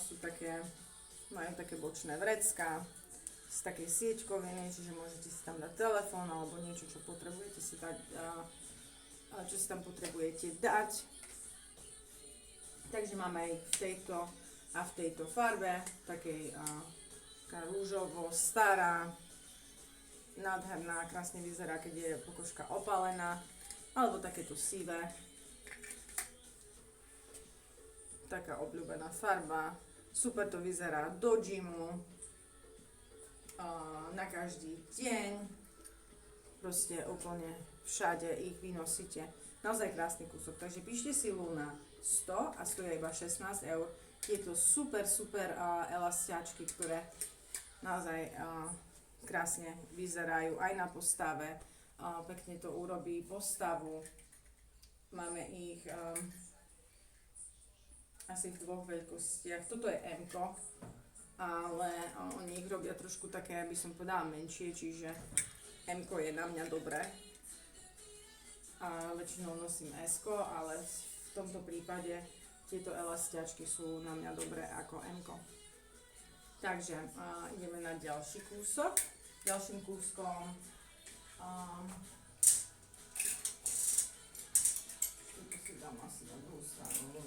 sú také, majú také bočné vrecká z takej sieťkoviny, čiže môžete si tam dať telefón alebo niečo, čo potrebujete si dať, čo si tam potrebujete dať. Takže máme ich v tejto a v tejto farbe, takej taká rúžovo stará, nádherná, krásne vyzerá, keď je pokožka opálená, alebo takéto sivé. Taká obľúbená farba, super to vyzerá do gymu, na každý deň, proste úplne všade ich vynosíte. Naozaj krásny kúsok, takže píšte si Luna 100 a stojí iba 16 eur. Tieto super elastiačky, ktoré naozaj krásne vyzerajú aj na postave, pekne to urobí postavu. Máme ich asi v dvoch veľkostiach. Toto je M-ko, ale oni ich robia trošku také, aby som povedala, menšie, čiže M-ko je na mňa dobré. A väčšinou nosím S-ko, ale v tomto prípade tieto elastiačky sú na mňa dobré ako M-ko. Takže ideme na ďalší kúsok. Ďalším kúskom tu si dám asi na druhú stranu,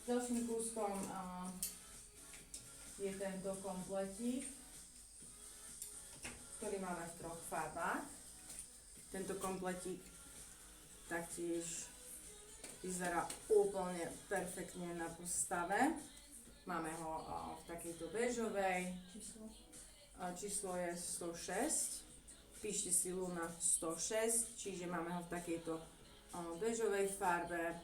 ďalším kúskom je tento kompletík, ktorý máme v troch farbách. Tento kompletík taktiež vyzerá úplne perfektne na postave. Máme ho v takejto bežovej. Číslo je 106. Píšte si Luna 106, čiže máme ho v takejto bežovej farbe.